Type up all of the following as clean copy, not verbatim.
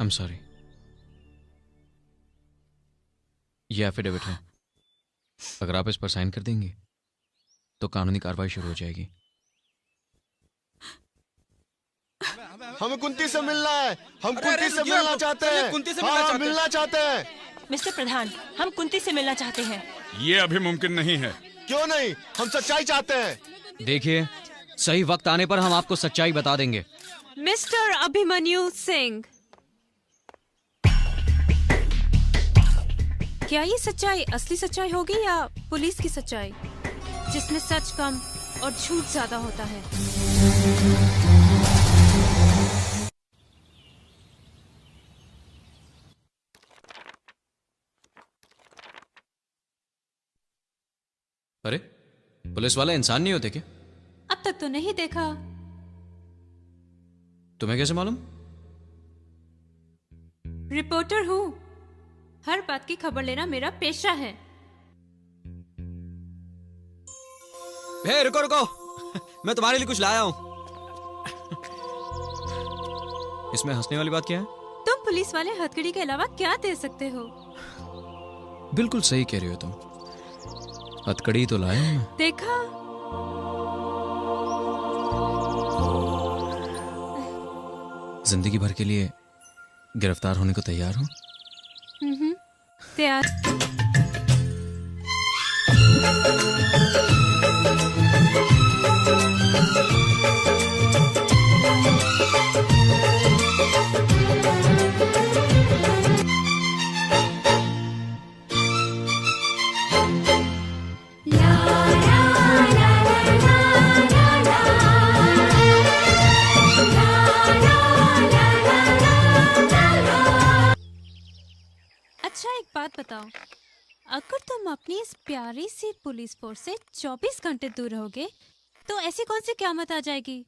I'm sorry. ये affidavit है। अगर आप इस पर साइन कर देंगे तो कानूनी कार्रवाई शुरू हो जाएगी। हमें कुंती से मिलना है। हम कुंती से मिलना चाहते हैं। कुंती से मिलना चाहते हैं। मिस्टर प्रधान, हम कुंती से मिलना चाहते हैं। ये अभी मुमकिन नहीं है। क्यों नहीं? हम सच्चाई चाहते हैं। देखिए, सही वक्त आने पर हम आपको सच्चाई बता देंगे। मिस्टर अभिमन्यु सिंह, क्या ये सच्चाई असली सच्चाई होगी या पुलिस की सच्चाई, जिसमें सच कम और झूठ ज्यादा होता है? अरे, पुलिस वाले इंसान नहीं होते क्या? अब तक तो नहीं देखा। तुम्हें कैसे मालूम? रिपोर्टर हूँ, हर बात की खबर लेना मेरा पेशा है। हे, रुको रुको, मैं तुम्हारे लिए कुछ लाया हूँ। इसमें हंसने वाली बात क्या है? तुम पुलिस वाले हथकड़ी के अलावा क्या दे सकते हो? बिल्कुल सही कह रही हो तुम। हथकड़ी तो लाया हूं मैं। देखा, जिंदगी भर के लिए गिरफ्तार होने को तैयार हूं। तैयार। बात बताओ, अगर तुम अपनी इस प्यारी सी पुलिस फोर्स से 24 घंटे दूर रहोगे तो ऐसी कौन सी क़यामत आ जाएगी?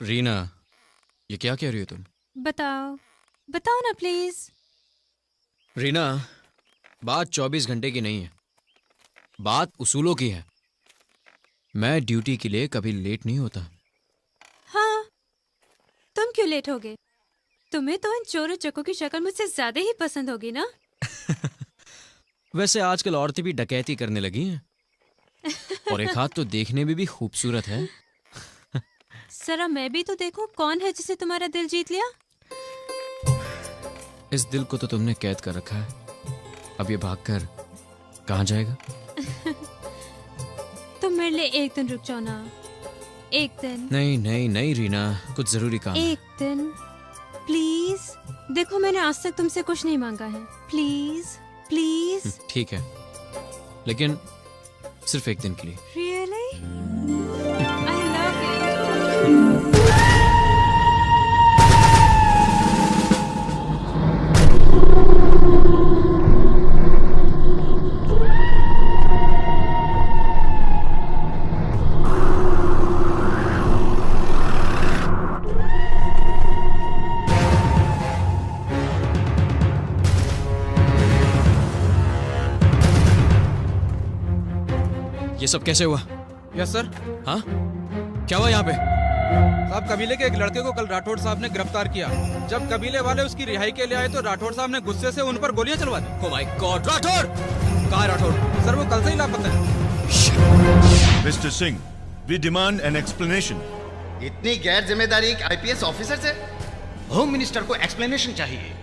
रीना, ये क्या कह रही हो तुम? बताओ बताओ ना प्लीज। रीना, बात 24 घंटे की नहीं है, बात उसूलों की है। मैं ड्यूटी के लिए कभी लेट नहीं होता। हाँ, तुम क्यों लेट होगे? तुम्हें तो इन चोरों चक्कों की शक्ल मुझसे ज्यादा ही पसंद होगी ना? वैसे आजकल औरतें भी डकैती करने लगी हैं, और एक हाथ तो देखने में भी खूबसूरत है। जरा मैं भी तो देखूं कौन है जिसे तुम्हारा दिल जीत लिया। इस दिल को तो तुमने कैद कर रखा है, अब ये भागकर कहाँ जाएगा? तुम मेरे लिए एक दिन रुक जाओ ना, एक दिन। नहीं नहीं नहीं रीना, कुछ जरूरी काम है। एक दिन प्लीज। देखो, मैंने आज तक तुमसे कुछ नहीं मांगा है, प्लीज प्लीज। ठीक है, लेकिन सिर्फ एक दिन के लिए। Really? I love it. ये सब कैसे हुआ? Yes sir. हाँ, क्या हुआ यहाँ पे? साहब, कबीले के एक लड़के को कल राठौड़ साहब ने गिरफ्तार किया। जब कबीले वाले उसकी रिहाई के लिए आए तो राठौड़ साहब ने गुस्से से उन पर गोलियां चलवा दी। Oh my god! राठौड़ कहाँ है? राठौड़ सर, वो कल से ही लापता है। Mister Singh, we demand an explanation. इतनी गैर जिम्मेदारी एक आईपीएस ऑफिसर से? होम मिनिस्टर को एक्सप्लेनेशन चाहिए।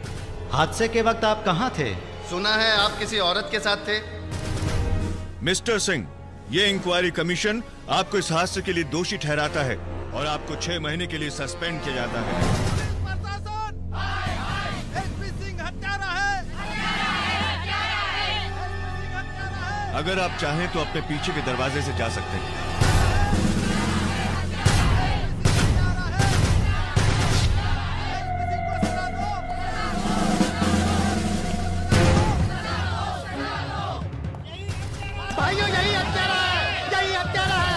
हादसे के वक्त आप कहाँ थे? सुना है आप किसी औरत के साथ थे। मिस्टर सिंह, ये इंक्वायरी कमीशन आपको इस हादसे के लिए दोषी ठहराता है और आपको 6 महीने के लिए सस्पेंड किया जाता है। अगर आप चाहें तो अपने पीछे के दरवाजे से जा सकते हैं। भाइयों, यही हत्यारा है, यही हत्यारा है।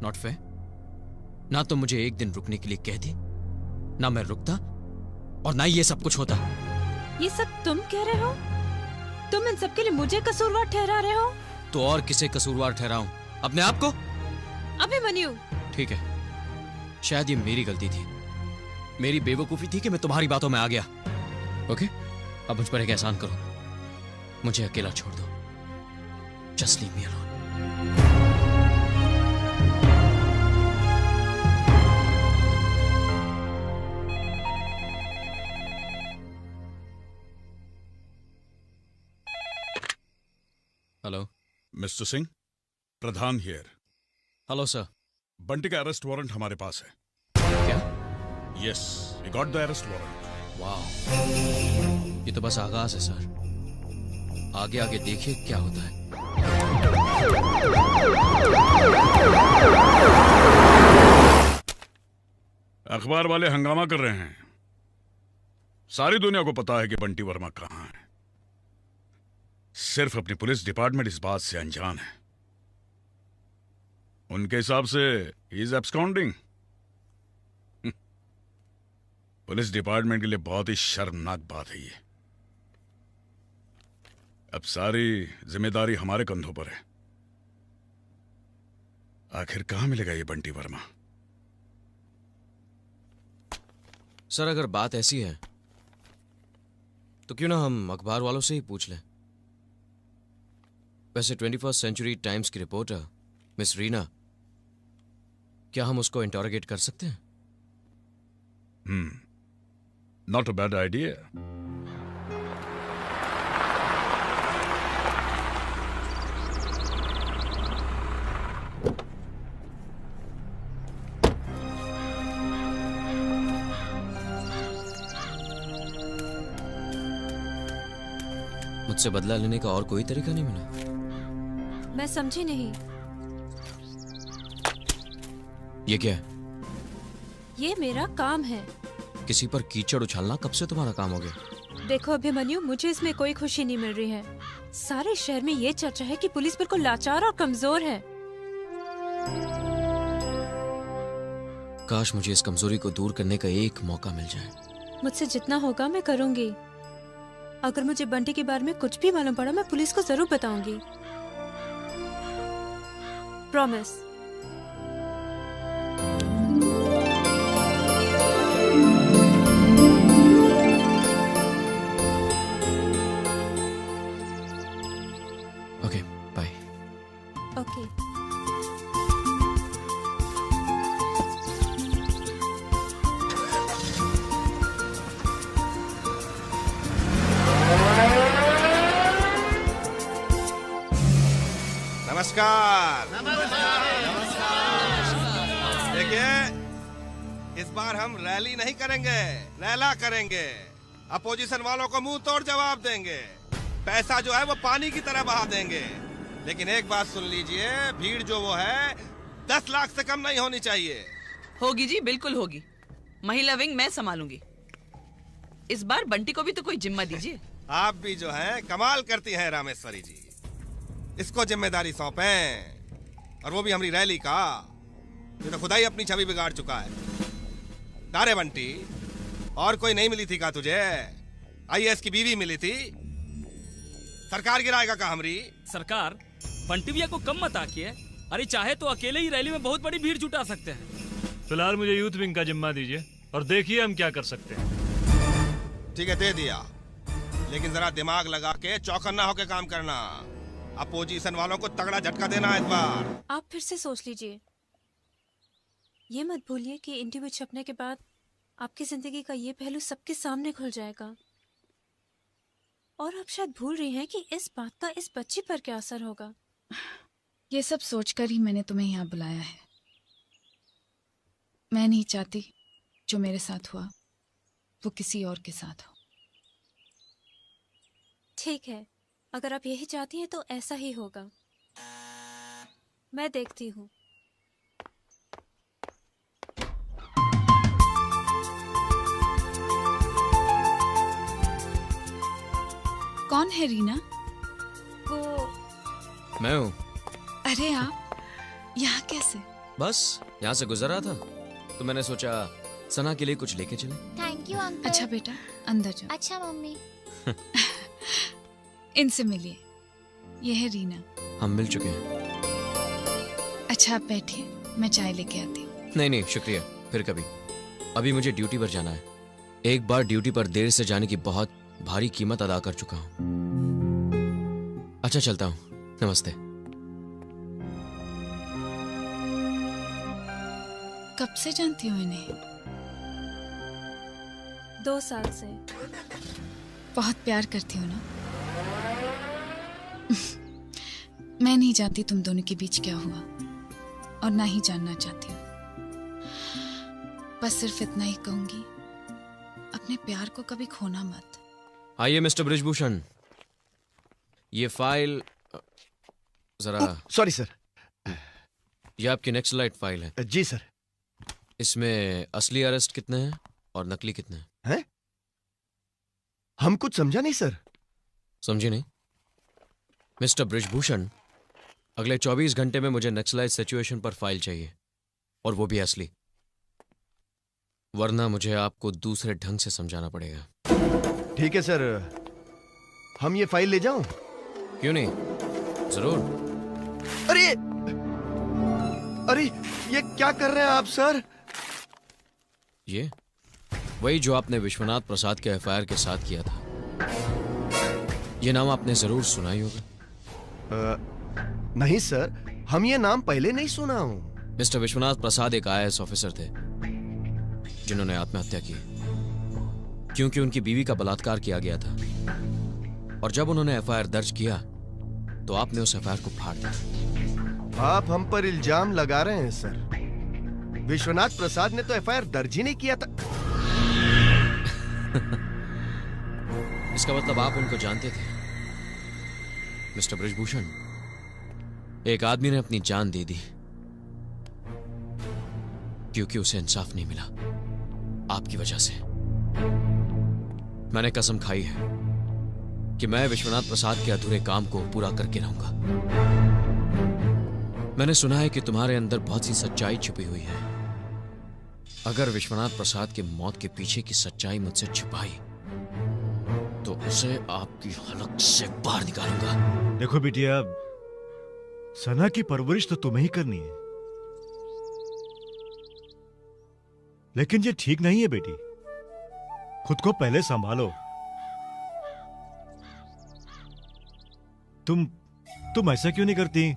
Not fair. ना तो मुझे एक दिन रुकने के लिए कहती, ना मैं रुकता, और ना ये सब कुछ होता। ये सब तुम कह रहे हो? तुम इन सब के लिए मुझे कसूरवार ठहरा रहे हो? तो और किसे कसूरवार ठहराऊं? अपने आप को? अभिमन्यु, ठीक है, शायद ये मेरी गलती थी, मेरी बेवकूफी थी कि मैं तुम्हारी बातों में आ गया। ओके, अब मुझ पर एक एहसान करो, मुझे अकेला छोड़ दो। Just leave me alone. Hello Mister Singh, Pradhan here. Hello sir. Bunty का अरेस्ट वारंट हमारे पास है। क्या? Yes, we got the arrest warrant. वाह, ये तो बस आगाज है सर, आगे आगे देखिए क्या होता है। अखबार वाले हंगामा कर रहे हैं, सारी दुनिया को पता है कि बंटी वर्मा कहां है। सिर्फ अपनी पुलिस डिपार्टमेंट इस बात से अनजान है। उनके हिसाब से he is absconding. Police department के लिए बहुत ही शर्मनाक बात है ये। अब सारी जिम्मेदारी हमारे कंधों पर है। आखिर कहां मिलेगा ये बंटी वर्मा? सर अगर बात ऐसी है तो क्यों ना हम अखबार वालों से ही पूछ लें। वैसे 21st सेंचुरी टाइम्स की रिपोर्टर मिस रीना, क्या हम उसको इंटरोगेट कर सकते हैं? Not a bad idea. मुझसे बदला लेने का और कोई तरीका नहीं मिला? मैं समझी नहीं। ये क्या है? ये मेरा काम है। किसी पर कीचड़ उछालना कब से तुम्हारा काम हो गया? देखो अभिमन्यु, मुझे इसमें कोई खुशी नहीं मिल रही है। सारे शहर में ये चर्चा है कि पुलिस बिल्कुल लाचार और कमजोर है। काश मुझे इस कमजोरी को दूर करने का एक मौका मिल जाए। मुझसे जितना होगा मैं करूंगी। अगर मुझे बंटी के बारे में कुछ भी मालूम पड़ा मैं पुलिस को जरूर बताऊंगी। प्रॉमिस। Okay, bye. ओके। नमस्कार। देखिए, इस बार हम रैली नहीं करेंगे, रैला करेंगे। अपोजिशन वालों को मुंह तोड़ जवाब देंगे। पैसा जो है वो पानी की तरह बहा देंगे। लेकिन एक बात सुन लीजिए, भीड़ जो वो है 10 लाख से कम नहीं होनी चाहिए। होगी जी, बिल्कुल होगी। महिला विंग मैं संभालूंगी। इस बार बंटी को भी तो कोई जिम्मा दीजिए। आप भी जो है कमाल करती हैं रामेश्वरी जी। इसको जिम्मेदारी सौंपें, और वो भी हमारी रैली का। ये तो खुदा ही अपनी छवि बिगाड़ चुका है। नारे बंटी, और कोई नहीं मिली थी का तुझे? आईएएस की बीवी मिली थी? सरकार गिराएगा का हमरी? सरकार बंटी भैया को कम मत आकिए। अरे चाहे तो अकेले ही रैली में बहुत बड़ी भीड़ जुटा सकते हैं। फिलहाल मुझे यूथ विंग का जिम्मा दीजिए और देखिए हम क्या कर सकते हैं। ठीक है, दे दिया। लेकिन जरा दिमाग लगा के चौकन्ना होके काम करना। अपोजिशन वालों को तगड़ा झटका देना इस बार। आप फिर से सोच लीजिए। ये मत भूलिए कि इंटरव्यू छपने के बाद आपकी जिंदगी का ये पहलू सबके सामने खुल जाएगा। और आप शायद भूल रही हैं कि इस बात का इस बच्ची पर क्या असर होगा। ये सब सोचकर ही मैंने तुम्हें यहाँ बुलाया है। मैं नहीं चाहती जो मेरे साथ हुआ वो किसी और के साथ हो। ठीक है, अगर आप यही चाहती हैं तो ऐसा ही होगा। मैं देखती हूँ। कौन है रीना? वो मैं हूँ। अरे आप यहाँ कैसे? बस यहाँ से गुजर रहा था तो मैंने सोचा सना के लिए कुछ लेके चले। Thank you uncle. अच्छा बेटा अंदर जाओ। अच्छा मम्मी। इनसे मिलिए, ये है रीना। हम मिल चुके हैं। अच्छा आप बैठिए, मैं चाय लेके आती हूँ। नहीं शुक्रिया, फिर कभी। अभी मुझे ड्यूटी पर जाना है। एक बार ड्यूटी पर देर से जाने की बहुत भारी कीमत अदा कर चुका हूँ। अच्छा चलता हूँ, नमस्ते। कब से जानती हो इन्हें? 2 साल से। बहुत प्यार करती हो ना? मैं नहीं जानती तुम दोनों के बीच क्या हुआ और ना ही जानना चाहती हूँ। बस सिर्फ इतना ही कहूंगी, अपने प्यार को कभी खोना मत। आइए मिस्टर बृजभूषण, ये फाइल जरा। Sorry sir. ये आपकी नेक्स्ट लाइट फाइल है। जी सर। इसमें असली अरेस्ट कितने हैं और नकली कितने हैं? हम कुछ समझा नहीं सर। समझे नहीं? मिस्टर बृजभूषण, अगले 24 घंटे में मुझे नक्सलाइट सिचुएशन पर फाइल चाहिए, और वो भी असली, वरना मुझे आपको दूसरे ढंग से समझाना पड़ेगा। ठीक है सर, हम ये फाइल ले जाऊं? क्यों नहीं, जरूर। अरे ये क्या कर रहे हैं आप सर? ये वही जो आपने विश्वनाथ प्रसाद के एफआईआर के साथ किया था। ये नाम आपने जरूर सुना ही होगा। नहीं सर, हम ये नाम पहले नहीं सुना हूं। मिस्टर विश्वनाथ प्रसाद एक IAS ऑफिसर थे जिन्होंने आत्महत्या की क्योंकि उनकी बीवी का बलात्कार किया गया था, और जब उन्होंने एफआईआर दर्ज किया तो आपने उस एफआईआर को फाड़ दिया। आप हम पर इल्जाम लगा रहे हैं सर। विश्वनाथ प्रसाद ने तो एफआईआर दर्ज ही नहीं किया था। इसका मतलब आप उनको जानते थे। मिस्टर बृजभूषण, एक आदमी ने अपनी जान दे दी क्योंकि उसे इंसाफ नहीं मिला, आपकी वजह से। मैंने कसम खाई है कि मैं विश्वनाथ प्रसाद के अधूरे काम को पूरा करके रहूंगा। मैंने सुना है कि तुम्हारे अंदर बहुत सी सच्चाई छुपी हुई है। अगर विश्वनाथ प्रसाद के मौत के पीछे की सच्चाई मुझसे छुपाई तो उसे आपकी हलक से बाहर निकालूंगा। देखो बिटिया, सना की परवरिश तो तुम्हें ही करनी है, लेकिन ये ठीक नहीं है बेटी। खुद को पहले संभालो। तुम ऐसा क्यों नहीं करती?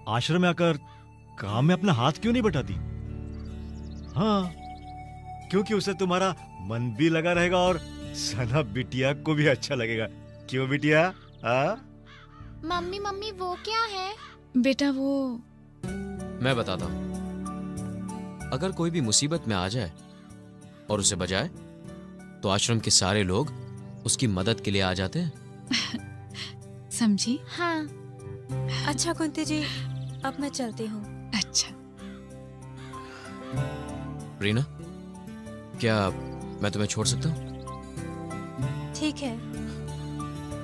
आश्रम में आकर काम में अपना हाथ क्यों नहीं बटाती? हाँ, क्योंकि उसे तुम्हारा मन भी लगा रहेगा और सना बिटिया को भी अच्छा लगेगा। क्यों बिटिया? मम्मी मम्मी वो क्या है? बेटा वो मैं बताता हूं। अगर कोई भी मुसीबत में आ जाए और उसे बचाए तो आश्रम के सारे लोग उसकी मदद के लिए आ जाते हैं। समझी? हाँ। अच्छा कुंती जी, अब मैं चलती हूँ। अच्छा। रीना, क्या मैं तुम्हें छोड़ सकता हूँ? ठीक है।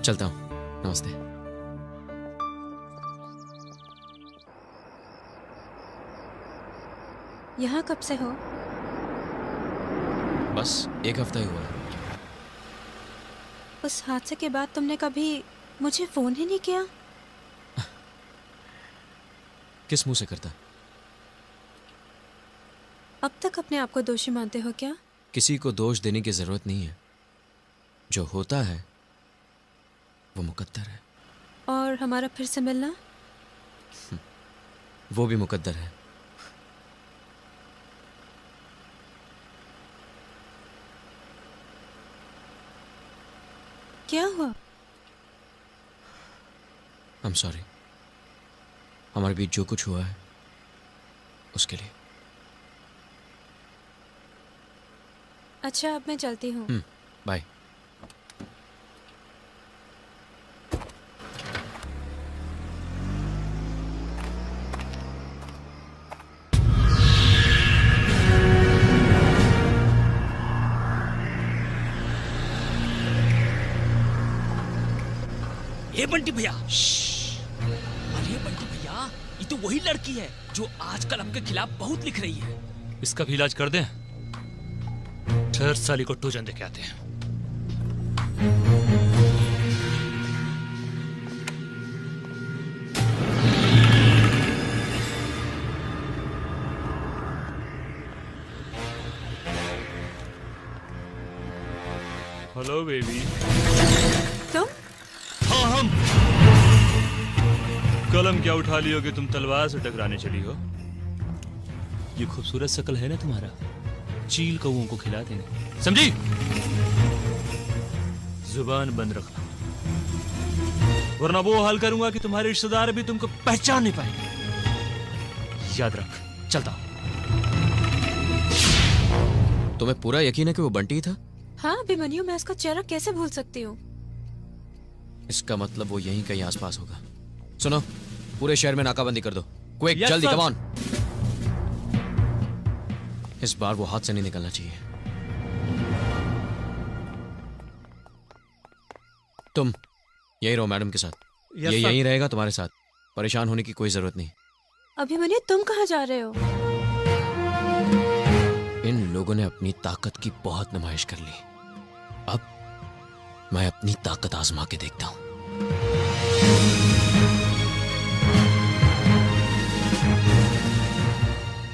चलता हूँ, नमस्ते। यहाँ कब से हो? बस 1 हफ्ता ही हुआ है। उस हादसे के बाद तुमने कभी मुझे फोन ही नहीं किया? किस मुंह से करता? अब तक अपने आप को दोषी मानते हो क्या? किसी को दोष देने की जरूरत नहीं है। जो होता है वो मुकद्दर है। और हमारा फिर से मिलना? वो भी मुकद्दर है। क्या हुआ? I'm sorry। हमारे बीच जो कुछ हुआ है उसके लिए। अच्छा, अब मैं चलती हूँ। बाय। ये बंटी भैया, अरे बंटी भैया, ये तो वही लड़की है जो आजकल आपके खिलाफ बहुत लिख रही है। इसका भी इलाज कर दें। ठहर, साली को टूजन दे के आते हैं। Hello baby. तुम? हाँ हम। कलम क्या उठा ली होगी तुम, तलवार से टकराने चली हो। ये खूबसूरत शक्ल है ना तुम्हारा, चील कौओं को खिला देंगे, समझी? जुबान बंद रखना, वरना वो हाल करूंगा कि तुम्हारे रिश्तेदार भी तुमको पहचान नहीं पाएंगे। याद रख, चलता हूं। तुम्हें पूरा यकीन है कि वो बंटी था? हाँ अभिमन्यु, मैं उसका चेहरा कैसे भूल सकती हूँ। इसका मतलब वो यहीं कहीं आसपास होगा। सुनो, पूरे शहर में नाकाबंदी कर दो, क्विक, Yes, जल्दी, sir. Come on. इस बार वो हाथ से नहीं निकलना चाहिए। तुम यही रहो मैडम के साथ। Yes, ये sir. यहीं रहेगा तुम्हारे साथ, परेशान होने की कोई जरूरत नहीं। अभिमन्यु, तुम कहाँ जा रहे हो? इन लोगों ने अपनी ताकत की बहुत नुमाइश कर ली, अब मैं अपनी ताकत आजमा के देखता हूं।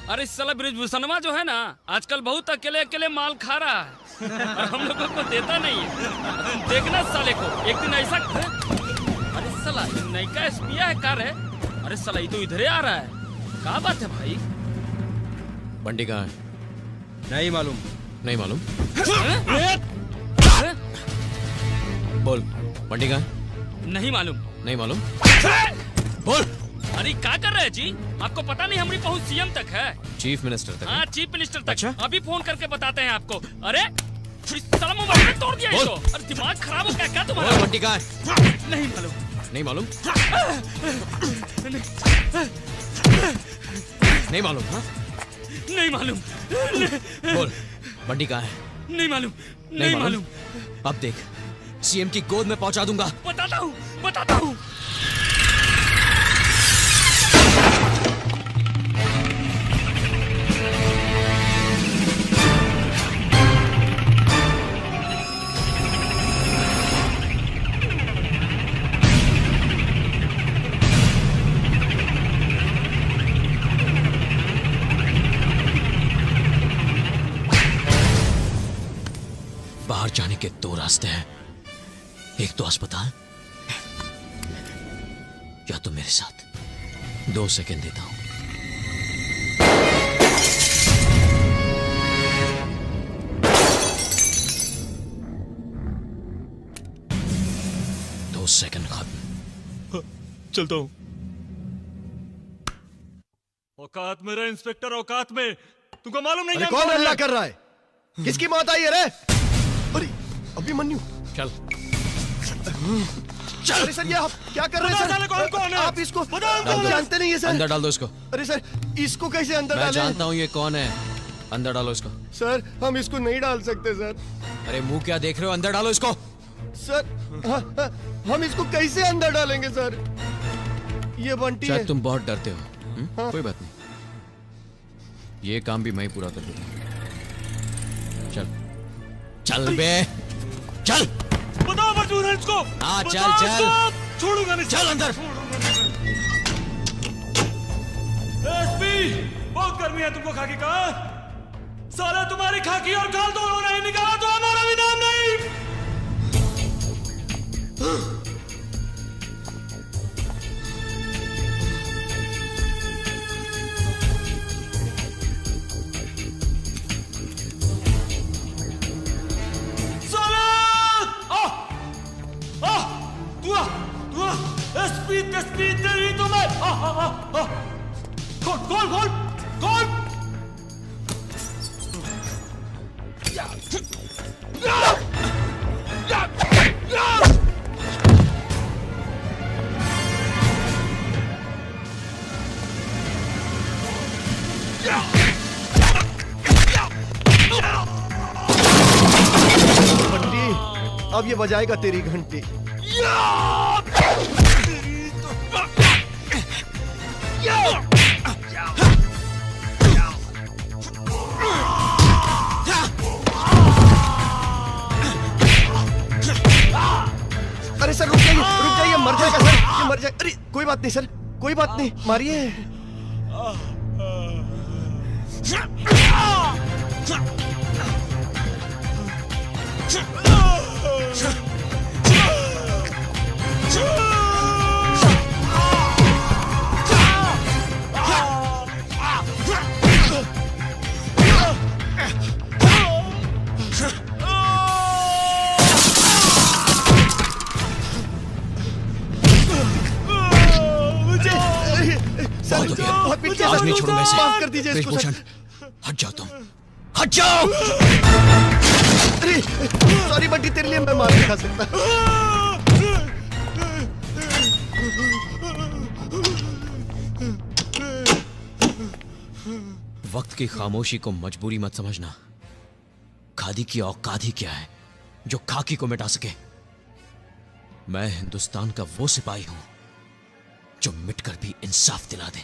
अरे साला ब्रिजभूषणवा जो है ना, आजकल बहुत अकेले अकेले माल खा रहा है और हम लोगों को देता नहीं है। तुम देखना साले को, एक दिन ऐसा। अरे साला ये नयका एसपीया है कार है। अरे साला ये तो इधर आ रहा है, क्या बात है भाई? बंटी कहाँ है? नहीं मालूम। नहीं मालूम? बोल, बंटी कहाँ है? नहीं मालूम। नहीं मालूम? बोल। अरे क्या कर रहे हैं जी? आपको पता नहीं हमारी पहुंच सीएम तक है। चीफ मिनिस्टर तक? हाँ, चीफ मिनिस्टर तक। अच्छा? अभी फोन करके बताते हैं आपको। अरे साला मोबाइल में तोड़ दिया इसको। अरे दिमाग खराब हो गया क्या तुम्हारा? बोल, बंटी कहाँ है? नहीं मालूम। नहीं मालूम? नहीं मालूम? हाँ? नहीं मालूम। बोल, बंटी कहाँ है? नहीं मालूम। नहीं मालूम। अब देख, सीएम की गोद में पहुंचा दूंगा। बताता हूँ, बताता हूँ। बाहर जाने के दो रास्ते हैं, एक तो अस्पताल या तो मेरे साथ। 2 सेकंड देता हूं। दो सेकंड खत्म। चलता हूं। औकात में रहे इंस्पेक्टर, औकात में। तुमको मालूम नहीं? अरे कौन हल्ला कर रहा है? किसकी मौत आई है रे? अरे अभिमन्यु, चल। अरे सर, ये आप क्या कर रहे हैं सर? कौन है? आप इसको आप जानते नहीं है सर? अंदर डाल दो इसको। अरे सर, इसको कैसे अंदर मैं डालें? जानता हूं ये कौन है, अंदर डालो इसको। सर, हम इसको नहीं डाल सकते सर। अरे मुंह क्या देख रहे हो, अंदर डालो इसको। सर, हम इसको कैसे अंदर डालेंगे सर? ये बंटी है। शायद तुम बहुत डरते हो। हाँ। कोई बात नहीं, ये काम भी मैं ही पूरा कर दूंगा। चल चल बे, चल। बताओ मजबूर है इसको। हाँ चल चल, छोड़ूंगा नहीं। चल अंदर। एसपी, बहुत गर्मी है तुमको खाकी का। साला तुम्हारी खाकी और गाल दोनों नहीं निकाला तो हमारा भी नाम नहीं। स्पीड तेरी तो मैं। खोल खोल खोल। बंटी, अब ये बजाएगा तेरी घंटी। मर जाए। अरे कोई बात नहीं सर, कोई बात नहीं, मारिए। बहुत हो गया, आज नहीं छोड़ूंगा इसे। माफ कर दीजिए इसको ब्रिजभूषण, सर। हट जाओ तुम, हट जाओ। अरे सॉरी बंटी, तेरे लिए मैं मार नहीं खा सकता। वक्त की खामोशी को मजबूरी मत समझना। खादी की औकात ही क्या है जो खाकी को मिटा सके। मैं हिंदुस्तान का वो सिपाही हूं जो मिटकर भी इंसाफ दिला दे।